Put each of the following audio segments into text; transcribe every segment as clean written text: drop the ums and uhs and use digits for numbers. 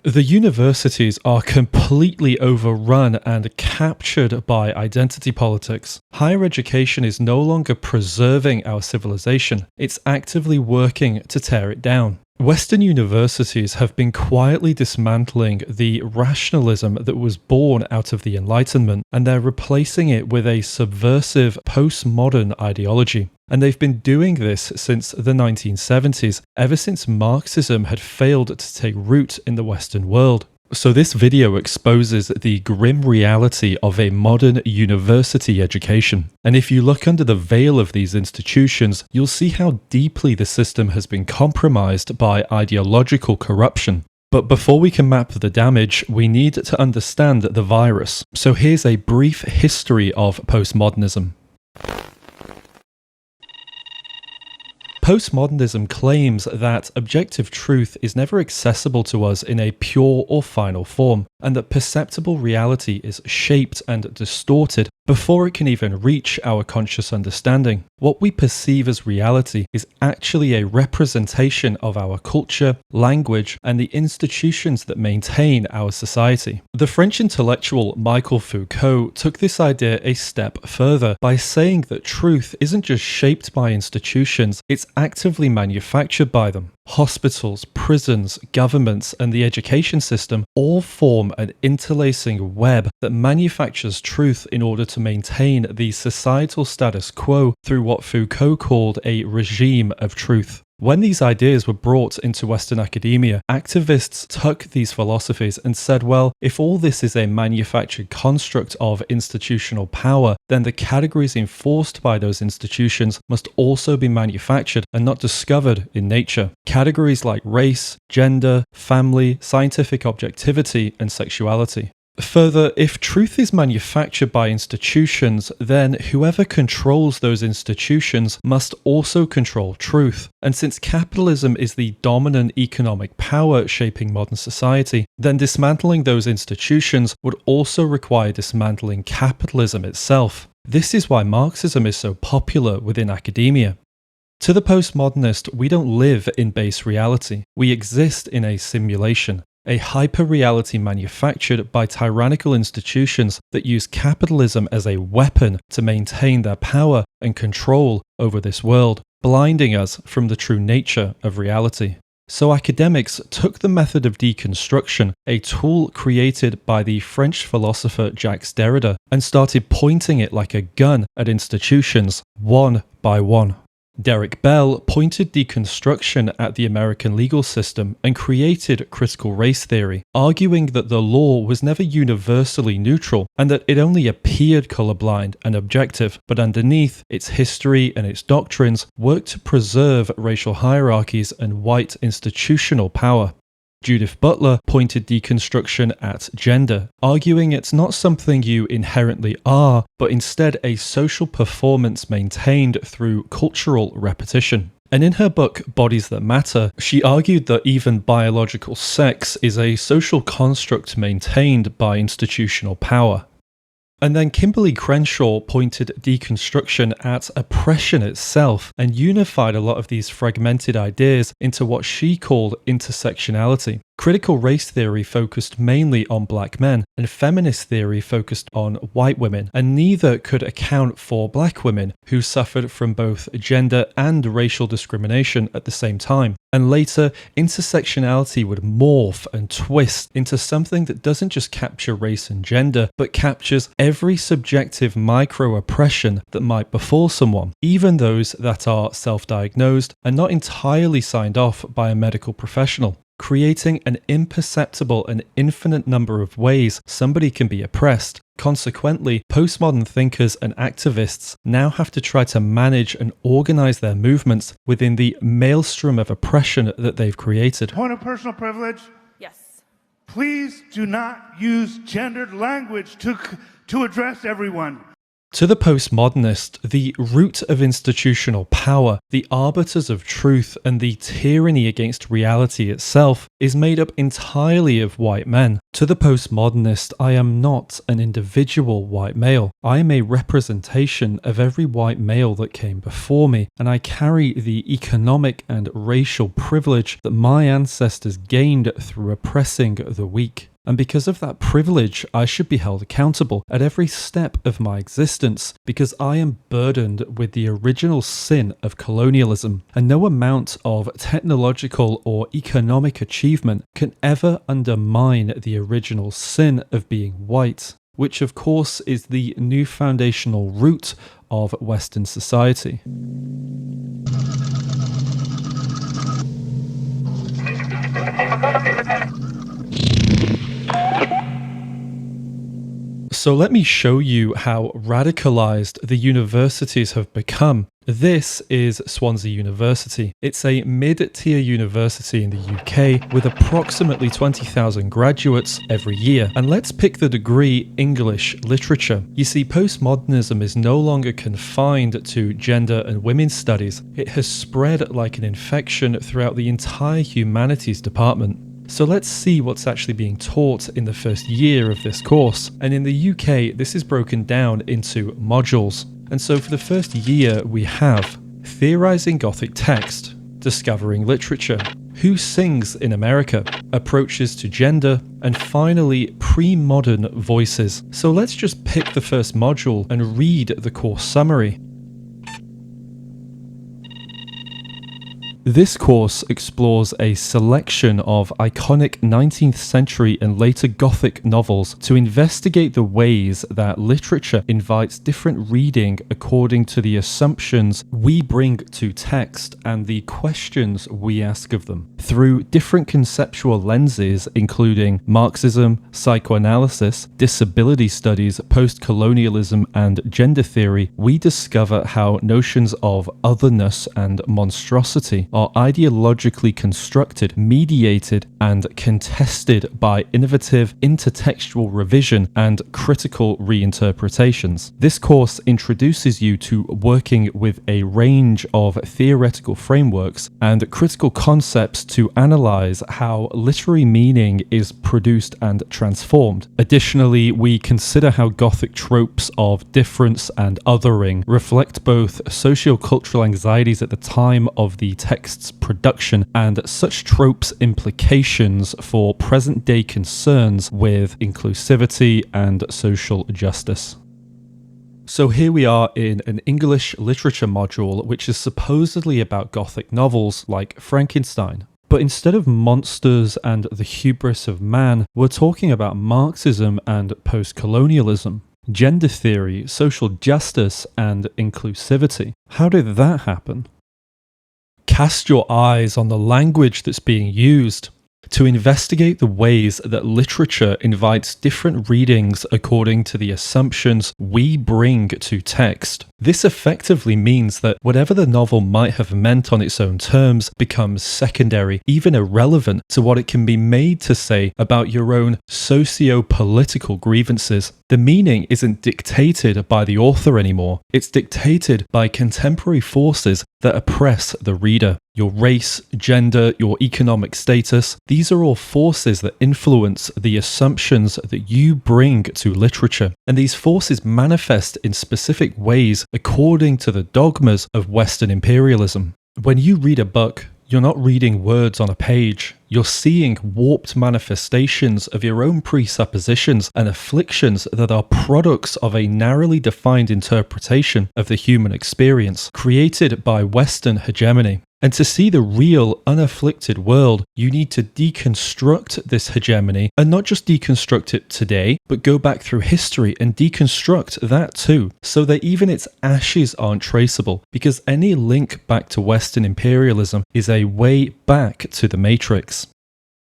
The universities are completely overrun and captured by identity politics. Higher education is no longer preserving our civilization, it's actively working to tear it down. Western universities have been quietly dismantling the rationalism that was born out of the Enlightenment, and they're replacing it with a subversive postmodern ideology. And they've been doing this since the 1970s, ever since Marxism had failed to take root in the Western world. So this video exposes the grim reality of a modern university education. And if you look under the veil of these institutions, you'll see how deeply the system has been compromised by ideological corruption. But before we can map the damage, we need to understand the virus. So here's a brief history of postmodernism. Postmodernism claims that objective truth is never accessible to us in a pure or final form, and that perceptible reality is shaped and distorted before it can even reach our conscious understanding. What we perceive as reality is actually a representation of our culture, language, and the institutions that maintain our society. The French intellectual Michel Foucault took this idea a step further by saying that truth isn't just shaped by institutions, it's actively manufactured by them. Hospitals, prisons, governments, and the education system all form an interlacing web that manufactures truth in order to maintain the societal status quo through what Foucault called a regime of truth. When these ideas were brought into Western academia, activists took these philosophies and said, well, if all this is a manufactured construct of institutional power, then the categories enforced by those institutions must also be manufactured and not discovered in nature. Categories like race, gender, family, scientific objectivity, and sexuality. Further, if truth is manufactured by institutions, then whoever controls those institutions must also control truth. And since capitalism is the dominant economic power shaping modern society, then dismantling those institutions would also require dismantling capitalism itself. This is why Marxism is so popular within academia. To the postmodernist, we don't live in base reality. We exist in a simulation. A hyper-reality manufactured by tyrannical institutions that use capitalism as a weapon to maintain their power and control over this world, blinding us from the true nature of reality. So academics took the method of deconstruction, a tool created by the French philosopher Jacques Derrida, and started pointing it like a gun at institutions, one by one. Derek Bell pointed deconstruction at the American legal system and created critical race theory, arguing that the law was never universally neutral and that it only appeared colorblind and objective, but underneath, its history and its doctrines worked to preserve racial hierarchies and white institutional power. Judith Butler pointed deconstruction at gender, arguing it's not something you inherently are, but instead a social performance maintained through cultural repetition. And in her book, Bodies That Matter, she argued that even biological sex is a social construct maintained by institutional power. And then Kimberly Crenshaw pointed deconstruction at oppression itself and unified a lot of these fragmented ideas into what she called intersectionality. Critical race theory focused mainly on black men, and feminist theory focused on white women, and neither could account for black women who suffered from both gender and racial discrimination at the same time. And later, intersectionality would morph and twist into something that doesn't just capture race and gender, but captures every subjective micro-oppression that might befall someone, even those that are self-diagnosed and not entirely signed off by a medical professional, creating an imperceptible and infinite number of ways somebody can be oppressed. Consequently, postmodern thinkers and activists now have to try to manage and organize their movements within the maelstrom of oppression that they've created. Point of personal privilege. Yes. Please do not use gendered language to address everyone. To the postmodernist, the root of institutional power, the arbiters of truth, and the tyranny against reality itself is made up entirely of white men. To the postmodernist, I am not an individual white male. I am a representation of every white male that came before me, and I carry the economic and racial privilege that my ancestors gained through oppressing the weak. And because of that privilege, I should be held accountable at every step of my existence, because I am burdened with the original sin of colonialism, and no amount of technological or economic achievement can ever undermine the original sin of being white, which of course is the new foundational root of Western society. So let me show you how radicalized the universities have become. This is Swansea University. It's a mid-tier university in the UK with approximately 20,000 graduates every year. And let's pick the degree English Literature. You see, postmodernism is no longer confined to gender and women's studies. It has spread like an infection throughout the entire humanities department. So let's see what's actually being taught in the first year of this course. And in the UK, this is broken down into modules. And so for the first year, we have Theorizing Gothic Text, Discovering Literature, Who Sings in America, Approaches to Gender, and finally, Pre-Modern Voices. So let's just pick the first module and read the course summary. This course explores a selection of iconic 19th century and later Gothic novels to investigate the ways that literature invites different reading according to the assumptions we bring to text and the questions we ask of them. Through different conceptual lenses, including Marxism, psychoanalysis, disability studies, post-colonialism, and gender theory, we discover how notions of otherness and monstrosity are ideologically constructed, mediated, and contested by innovative intertextual revision and critical reinterpretations. This course introduces you to working with a range of theoretical frameworks and critical concepts to analyze how literary meaning is produced and transformed. Additionally, we consider how Gothic tropes of difference and othering reflect both socio-cultural anxieties at the time of the text's production and such tropes' implications for present-day concerns with inclusivity and social justice. So here we are in an English literature module which is supposedly about Gothic novels like Frankenstein. But instead of monsters and the hubris of man, we're talking about Marxism and post-colonialism, gender theory, social justice, and inclusivity. How did that happen? Cast your eyes on the language that's being used. To investigate the ways that literature invites different readings according to the assumptions we bring to text. This effectively means that whatever the novel might have meant on its own terms becomes secondary, even irrelevant to what it can be made to say about your own socio-political grievances. The meaning isn't dictated by the author anymore. It's dictated by contemporary forces that oppress the reader. Your race, gender, your economic status, these are all forces that influence the assumptions that you bring to literature. And these forces manifest in specific ways according to the dogmas of Western imperialism. When you read a book, you're not reading words on a page. You're seeing warped manifestations of your own presuppositions and afflictions that are products of a narrowly defined interpretation of the human experience, created by Western hegemony. And to see the real, unafflicted world, you need to deconstruct this hegemony, and not just deconstruct it today, but go back through history and deconstruct that too, so that even its ashes aren't traceable, because any link back to Western imperialism is a way back to the Matrix.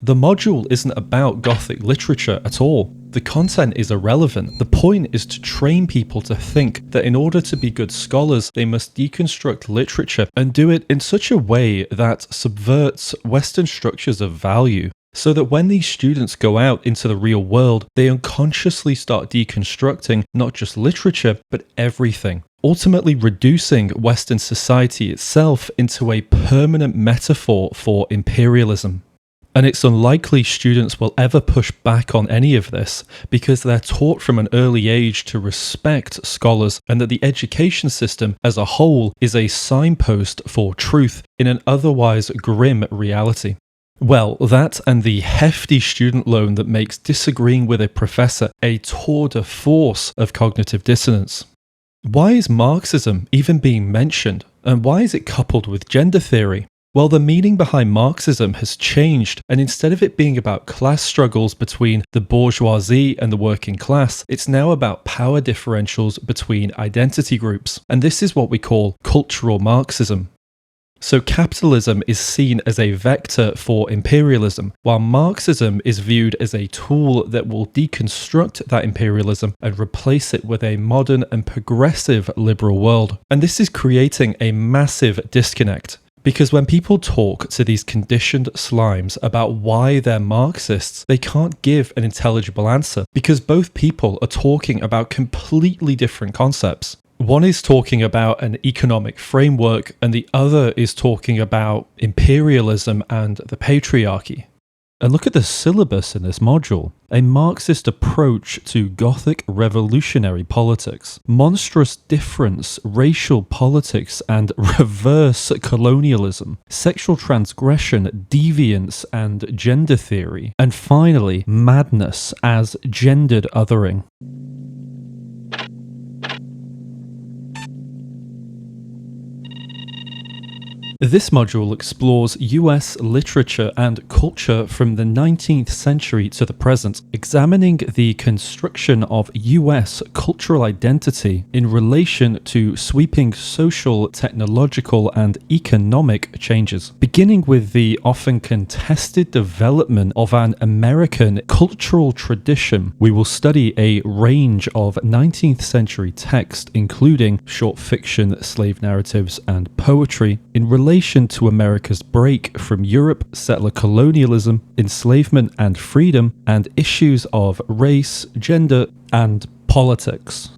The module isn't about Gothic literature at all. The content is irrelevant. The point is to train people to think that in order to be good scholars, they must deconstruct literature and do it in such a way that subverts Western structures of value. So that when these students go out into the real world, they unconsciously start deconstructing not just literature, but everything, ultimately reducing Western society itself into a permanent metaphor for imperialism. And it's unlikely students will ever push back on any of this because they're taught from an early age to respect scholars and that the education system as a whole is a signpost for truth in an otherwise grim reality. Well, that and the hefty student loan that makes disagreeing with a professor a tour de force of cognitive dissonance. Why is Marxism even being mentioned, and why is it coupled with gender theory? Well, the meaning behind Marxism has changed, and instead of it being about class struggles between the bourgeoisie and the working class, it's now about power differentials between identity groups, and this is what we call cultural Marxism. So capitalism is seen as a vector for imperialism, while Marxism is viewed as a tool that will deconstruct that imperialism and replace it with a modern and progressive liberal world. And this is creating a massive disconnect. Because when people talk to these conditioned slimes about why they're Marxists, they can't give an intelligible answer because both people are talking about completely different concepts. One is talking about an economic framework and the other is talking about imperialism and the patriarchy. And look at the syllabus in this module. A Marxist approach to Gothic revolutionary politics, monstrous difference, racial politics and reverse colonialism, sexual transgression, deviance and gender theory, and finally, madness as gendered othering. This module explores US literature and culture from the 19th century to the present, examining the construction of US cultural identity in relation to sweeping social, technological, and economic changes. Beginning with the often contested development of an American cultural tradition, we will study a range of 19th century text, including short fiction, slave narratives, and poetry, in relation to America's break from Europe, settler colonialism, enslavement and freedom, and issues of race, gender, and politics.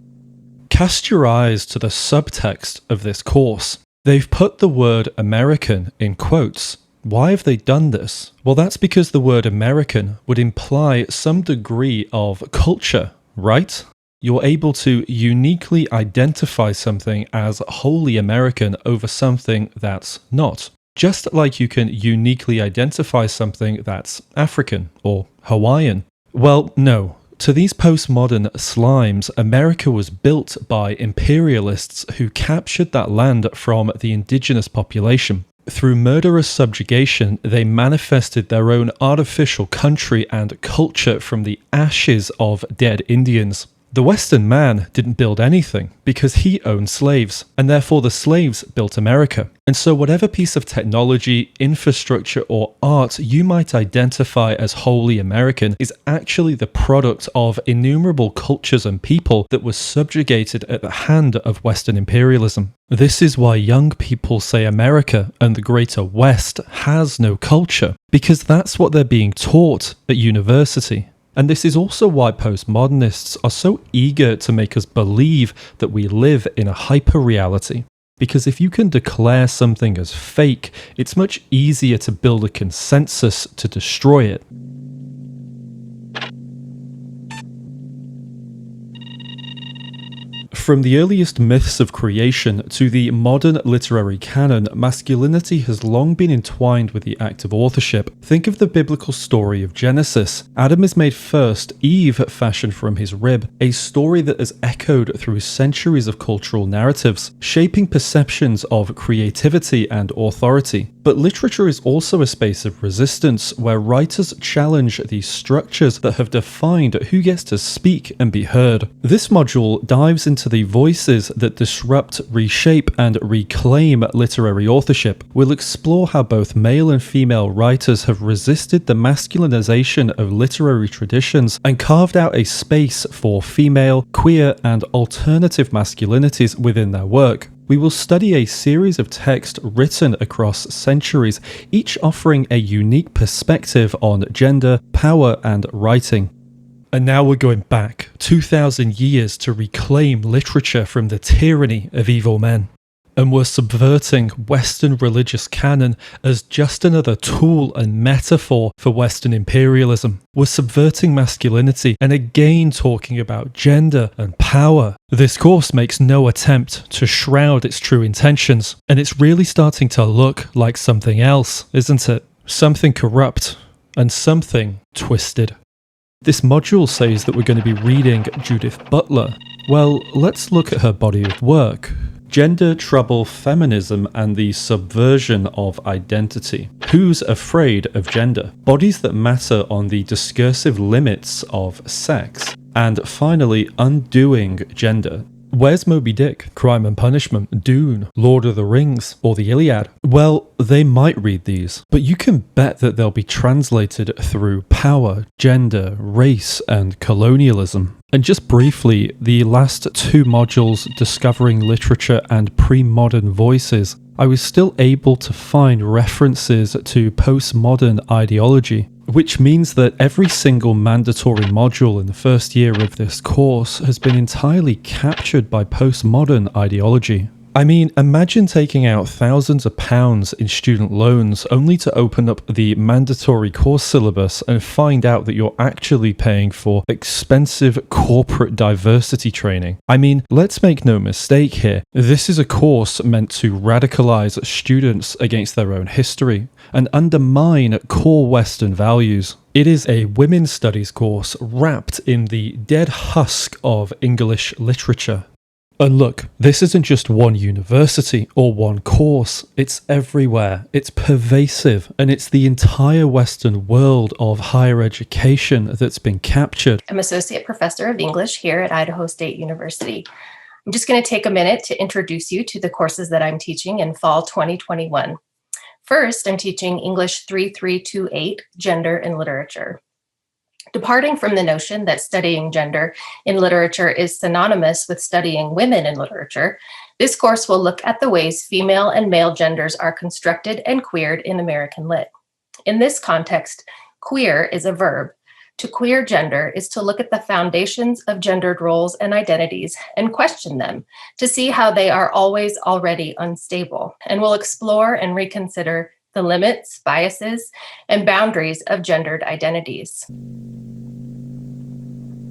Cast your eyes to the subtext of this course. They've put the word American in quotes. Why have they done this? Well, that's because the word American would imply some degree of culture, right? You're able to uniquely identify something as wholly American over something that's not. Just like you can uniquely identify something that's African or Hawaiian. Well, no. To these postmodern slimes, America was built by imperialists who captured that land from the indigenous population. Through murderous subjugation, they manifested their own artificial country and culture from the ashes of dead Indians. The Western man didn't build anything because he owned slaves, and therefore the slaves built America. And so whatever piece of technology, infrastructure, or art you might identify as wholly American is actually the product of innumerable cultures and people that were subjugated at the hand of Western imperialism. This is why young people say America and the greater West has no culture, because that's what they're being taught at university. And this is also why postmodernists are so eager to make us believe that we live in a hyper-reality. Because if you can declare something as fake, it's much easier to build a consensus to destroy it. From the earliest myths of creation to the modern literary canon, masculinity has long been entwined with the act of authorship. Think of the biblical story of Genesis. Adam is made first, Eve fashioned from his rib, a story that has echoed through centuries of cultural narratives, shaping perceptions of creativity and authority. But literature is also a space of resistance, where writers challenge the structures that have defined who gets to speak and be heard. This module dives into the voices that disrupt, reshape, and reclaim literary authorship. We'll explore how both male and female writers have resisted the masculinization of literary traditions and carved out a space for female, queer, and alternative masculinities within their work. we will study a series of texts written across centuries, each offering a unique perspective on gender, power, and writing. And now we're going back 2,000 years to reclaim literature from the tyranny of evil men. And we're subverting Western religious canon as just another tool and metaphor for Western imperialism. We're subverting masculinity and again talking about gender and power. This course makes no attempt to shroud its true intentions, and it's really starting to look like something else, isn't it? Something corrupt and something twisted. This module says that we're going to be reading Judith Butler. Well, let's look at her body of work. Gender, Trouble, Feminism, and the Subversion of Identity. Who's Afraid of Gender? Bodies That Matter on the Discursive Limits of Sex. And finally, Undoing Gender. Where's Moby Dick, Crime and Punishment, Dune, Lord of the Rings, or the Iliad? Well, they might read these, but you can bet that they'll be translated through power, gender, race, and colonialism. And just briefly, the last two modules, Discovering Literature and Pre-Modern Voices, I was still able to find references to postmodern ideology, which means that every single mandatory module in the first year of this course has been entirely captured by postmodern ideology. I mean, imagine taking out thousands of pounds in student loans only to open up the mandatory course syllabus and find out that you're actually paying for expensive corporate diversity training. I mean, let's make no mistake here. This is a course meant to radicalize students against their own history and undermine core Western values. It is a women's studies course wrapped in the dead husk of English literature. And look, this isn't just one university or one course, it's everywhere, it's pervasive, and it's the entire Western world of higher education that's been captured. I'm Associate Professor of English here at Idaho State University. I'm just going to take a minute to introduce you to the courses that I'm teaching in fall 2021. First, I'm teaching English 3328, Gender in Literature. Departing from the notion that studying gender in literature is synonymous with studying women in literature, this course will look at the ways female and male genders are constructed and queered in American Lit. In this context, queer is a verb. To queer gender is to look at the foundations of gendered roles and identities and question them to see how they are always already unstable, and will explore and reconsider the limits, biases, and boundaries of gendered identities.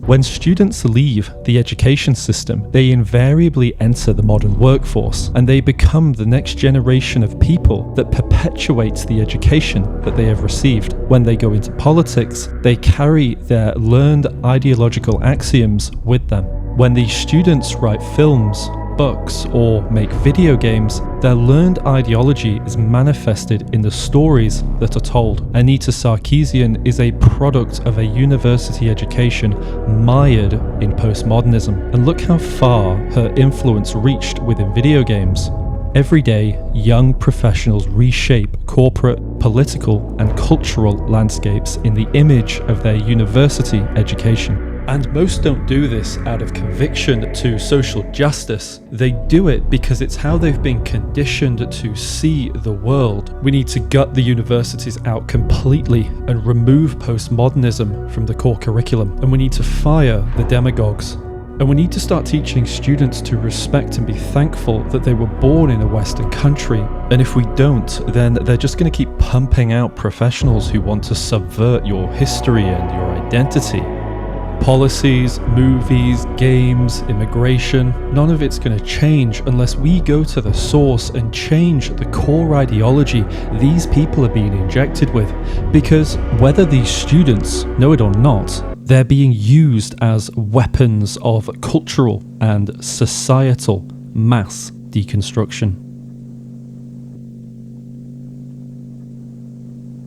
When students leave the education system, they invariably enter the modern workforce, and they become the next generation of people that perpetuates the education that they have received. When they go into politics, they carry their learned ideological axioms with them. When these students write films, books, or make video games, their learned ideology is manifested in the stories that are told. Anita Sarkeesian is a product of a university education mired in postmodernism, and look how far her influence reached within video games. Every day, young professionals reshape corporate, political, and cultural landscapes in the image of their university education. And most don't do this out of conviction to social justice. They do it because it's how they've been conditioned to see the world. We need to gut the universities out completely and remove postmodernism from the core curriculum. And we need to fire the demagogues. And we need to start teaching students to respect and be thankful that they were born in a Western country. And if we don't, then they're just going to keep pumping out professionals who want to subvert your history and your identity. Policies, movies, games, immigration, none of it's going to change unless we go to the source and change the core ideology these people are being injected with. Because whether these students know it or not, they're being used as weapons of cultural and societal mass deconstruction.